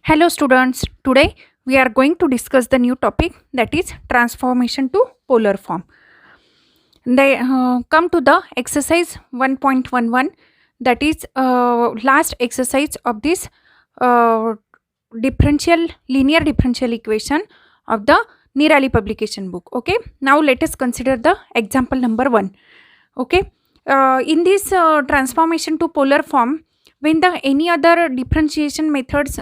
Hello students, today we are going to discuss the new topic that is transformation to polar form. They come to the exercise 1.11, that is last exercise of this uh, linear differential equation of the Nirali publication book. Okay, now let us consider the example number 1. Okay, in this transformation to polar form, when the any other differentiation methods,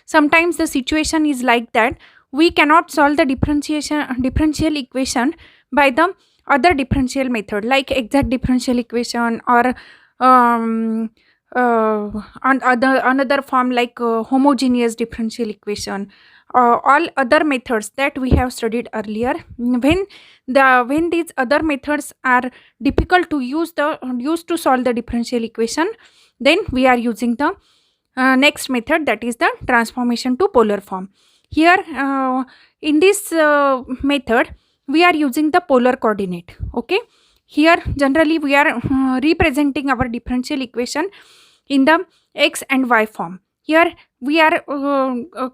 sometimes the situation is like that we cannot solve the differential equation by the other differential method like exact differential equation or um, on other another form like homogeneous differential equation, all other methods that we have studied earlier. When these other methods are difficult to use to solve the differential equation, then we are using the next method, that is the transformation to polar form. Here in this method we are using the polar coordinate. Okay, here generally we are representing our differential equation in the x and y form. Here we are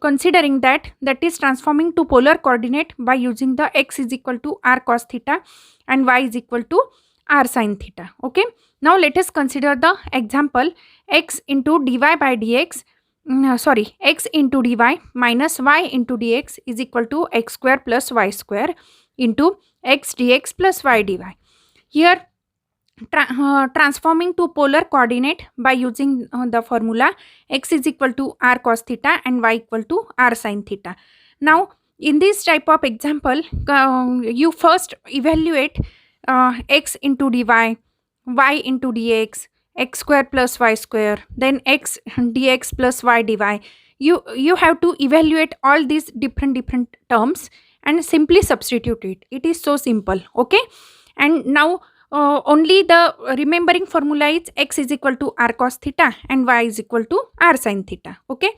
considering that is transforming to polar coordinate by using the x is equal to r cos theta and y is equal to r sin theta. Okay, now let us consider the example x into dy by dx, x into dy minus y into dx is equal to x square plus y square into x dx plus y dy. Here transforming to polar coordinate by using the formula x is equal to r cos theta and y equal to r sin theta. Now in this type of example, you first evaluate x into dy, y into dx, x square plus y square, then x dx plus y dy. You have to evaluate all these different terms and simply substitute it is so simple. Okay, and now only the remembering formula is x is equal to r cos theta and y is equal to r sin theta. Okay,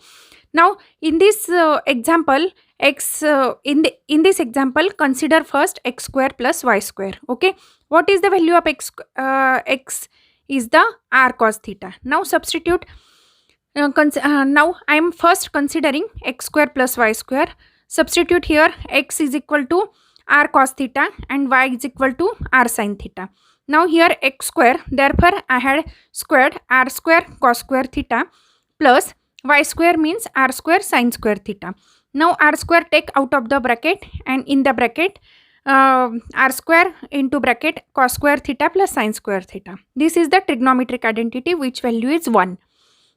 now in this example in this example, consider first x square plus y square. Okay, what is the value of x is the r cos theta. Now substitute. Now I am first considering x square plus y square. Substitute here x is equal to r cos theta and y is equal to r sin theta. Now here x square, therefore I had squared r square cos square theta plus y square means r square sin square theta. Now r square take out of the bracket and in the bracket r square into bracket cos square theta plus sin square theta. This is the trigonometric identity which value is 1.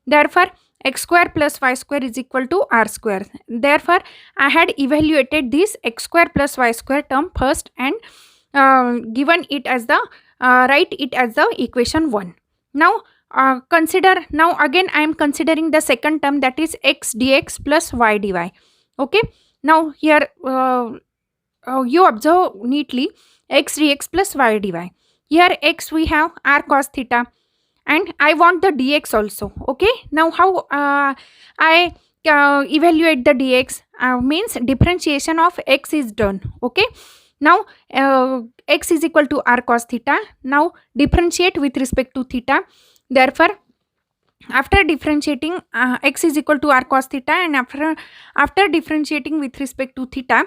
Therefore x square plus y square is equal to r square. Therefore I had evaluated this x square plus y square term first and given it as the write it as the equation 1. Now consider, now again I am considering the second term, that is x dx plus y dy. Okay, now here you observe neatly x dx plus y dy. Here x we have r cos theta and I want the dx also. Okay, now how I evaluate the dx, means differentiation of x is done. Okay, now x is equal to r cos theta. Now differentiate with respect to theta. Therefore after differentiating x is equal to r cos theta and after differentiating with respect to theta,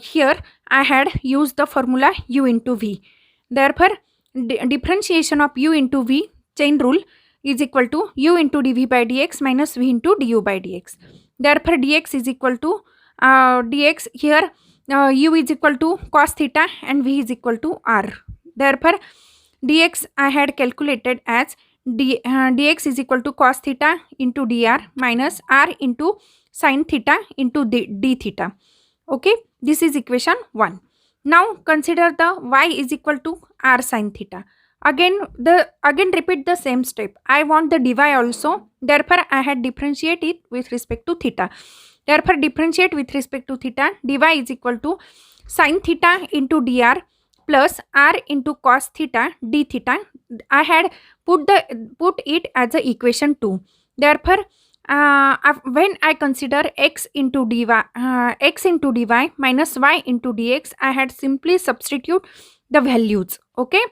here I had used the formula u into v. Therefore differentiation of u into v, chain rule, is equal to u into dv by dx minus v into du by dx. Therefore dx is equal to dx, here u is equal to cos theta and v is equal to r. Therefore dx I had calculated as dx is equal to cos theta into dr minus r into sin theta into d theta. Okay, this is equation 1. Now consider the y is equal to r sin theta. Again repeat the same step. I want the dy also. Therefore I had differentiate it with respect to theta. Therefore differentiate with respect to theta. Dy is equal to sin theta into dr plus r into cos theta d theta. I had put it as a equation 2. Therefore when I consider x into dy minus y into dx, I had simply substitute the values. Okay,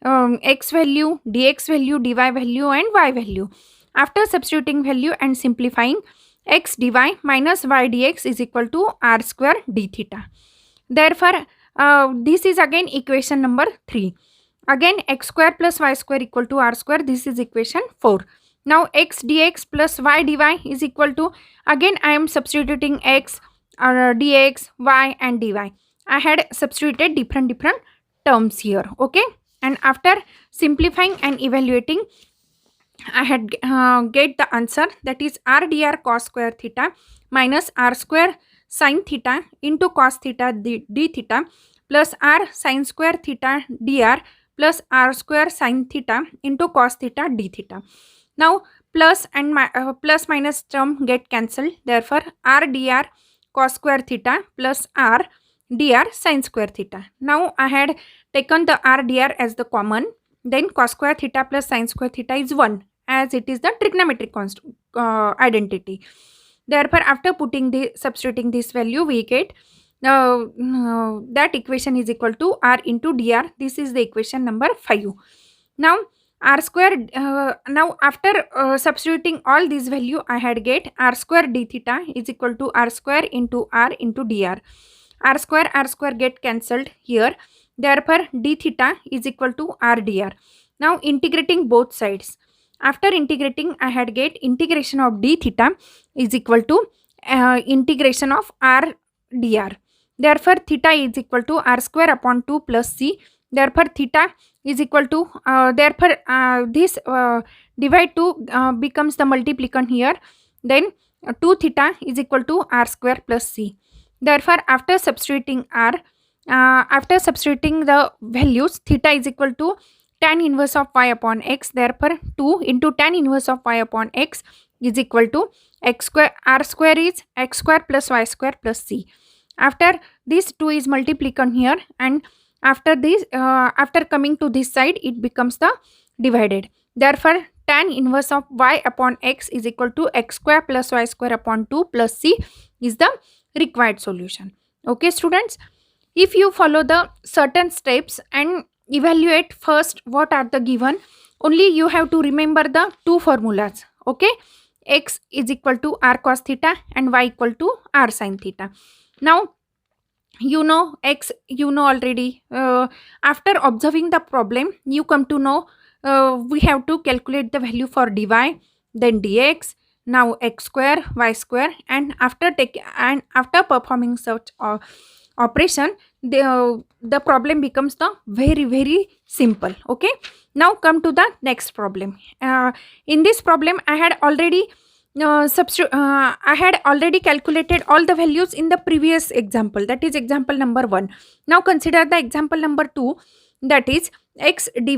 x value, dx value, dy value and y value. after substituting value and simplifying, x dy minus y dx is equal to r square d theta. Therefore, this is again equation number 3. Again, x square plus y square equal to r square. This is equation 4. Now, x dx plus y dy is equal to, again I am substituting x, dx, y and dy. I had substituted different terms here. Okay. And after simplifying and evaluating, I had get the answer, that is r dr cos square theta minus r square sin theta into cos theta d theta plus r sin square theta dr plus r square sin theta into cos theta d theta. Now plus and plus minus term get cancelled. Therefore r dr cos square theta plus r dr sin square theta. Now I had taken the r dr as the common. Then cos square theta plus sin square theta is 1, as it is the trigonometric identity. Therefore, after substituting this value, we get that equation is equal to r into dr. This is the equation number 5. Now r square. Now after substituting all these value, I had get r square d theta is equal to r square into r into dr. R square get cancelled here. Therefore, d theta is equal to r dr. Now integrating both sides. After integrating, I had get integration of d theta is equal to integration of r dr. Therefore, theta is equal to r square upon 2 plus c. Therefore, theta is equal to, this divide 2 becomes the multiplicand here. Then 2 theta is equal to r square plus c. Therefore, after substituting the values, theta is equal to tan inverse of y upon x. Therefore, 2 into tan inverse of y upon x is equal to x square. R square is x square plus y square plus c. After this 2 is multiplicand here, and after this, after coming to this side, it becomes the divided. Therefore, tan inverse of y upon x is equal to x square plus y square upon 2 plus c is the required solution. Okay, students, if you follow the certain steps and evaluate first what are the given, only you have to remember the two formulas. Okay, x is equal to r cos theta and y equal to r sin theta. Now you know x, you know already. After observing the problem, you come to know we have to calculate the value for dy, then dx, now x square, y square, and after performing such operation, the problem becomes the very simple. Okay, now come to the next problem. In this problem, I had already calculated all the values in the previous example, that is example number 1. Now consider the example number 2, that is x dy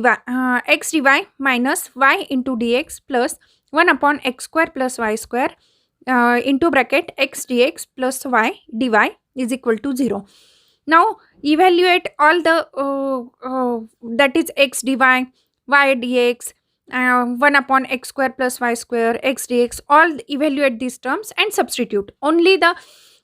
minus y into dx plus 1 upon x square plus y square into bracket x dx plus y dy is equal to 0. Now evaluate all the that is x dy, y dx, 1 upon x square plus y square, x dx, all evaluate these terms and substitute. Only the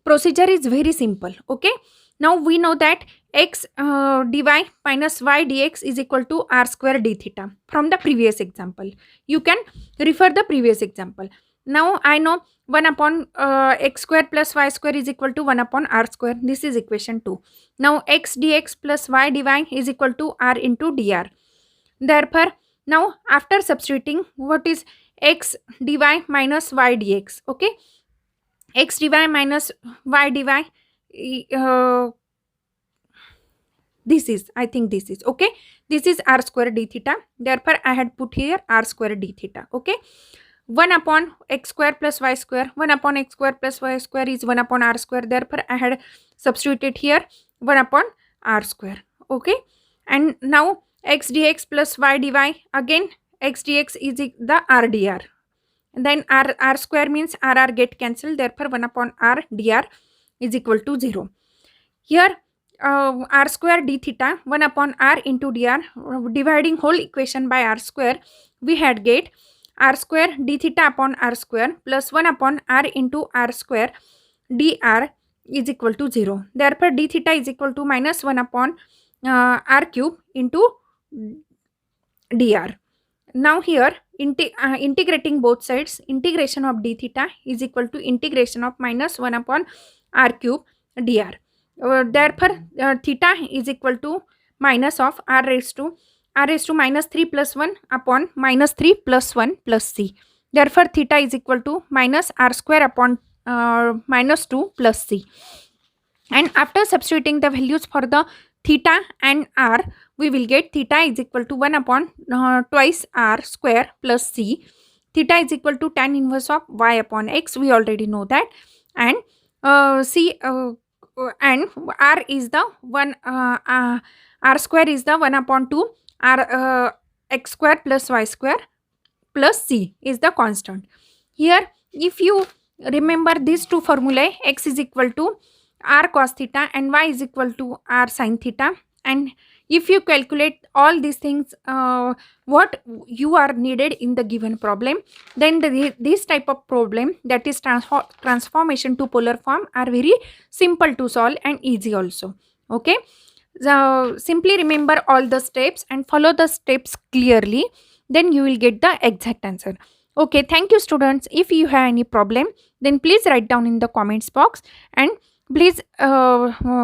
procedure is very simple. Okay, now we know that x dy minus y dx is equal to r square d theta from the previous example. You can refer the previous example. Now I know 1 upon x square plus y square is equal to 1 upon r square. This is equation 2. Now x dx plus y dy is equal to r into dr. Therefore, now after substituting, what is x dy minus y dx? Okay, x dy minus y dy, this is, I think this is, okay, this is r square d theta. Therefore, I had put here r square d theta. Okay, 1 upon x square plus y square, 1 upon x square plus y square is 1 upon r square. Therefore, I had substituted here 1 upon r square. Okay, and now x dx plus y dy, again x dx is the r dr. And then r square means r get cancelled. Therefore, 1 upon r dr is equal to 0. Here r square d theta 1 upon r into dr, dividing whole equation by r square, we had get r square d theta upon r square plus 1 upon r into r square dr is equal to 0. Therefore, d theta is equal to minus 1 upon r cube into dr. Now here integrating both sides, integration of d theta is equal to integration of minus 1 upon r cube dr. Therefore, theta is equal to minus of r raised to minus 3 plus 1 upon minus 3 plus 1 plus c. Therefore, theta is equal to minus r square upon minus 2 plus c. And after substituting the values for the theta and r, we will get theta is equal to 1 upon twice r square plus c. Theta is equal to tan inverse of y upon x. We already know that. And c and r is the 1 r square is the 1 upon 2 r x square plus y square plus c is the constant. Here, if you remember these two formulae, x is equal to r cos theta and y is equal to r sin theta, and if you calculate all these things what you are needed in the given problem, then this type of problem, that is transformation to polar form, are very simple to solve and easy also. Okay, so simply remember all the steps and follow the steps clearly, then you will get the exact answer. Okay, thank you students. If you have any problem, then please write down in the comments box, and please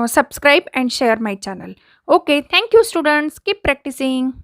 subscribe and share my channel. Okay, thank you students. Keep practicing.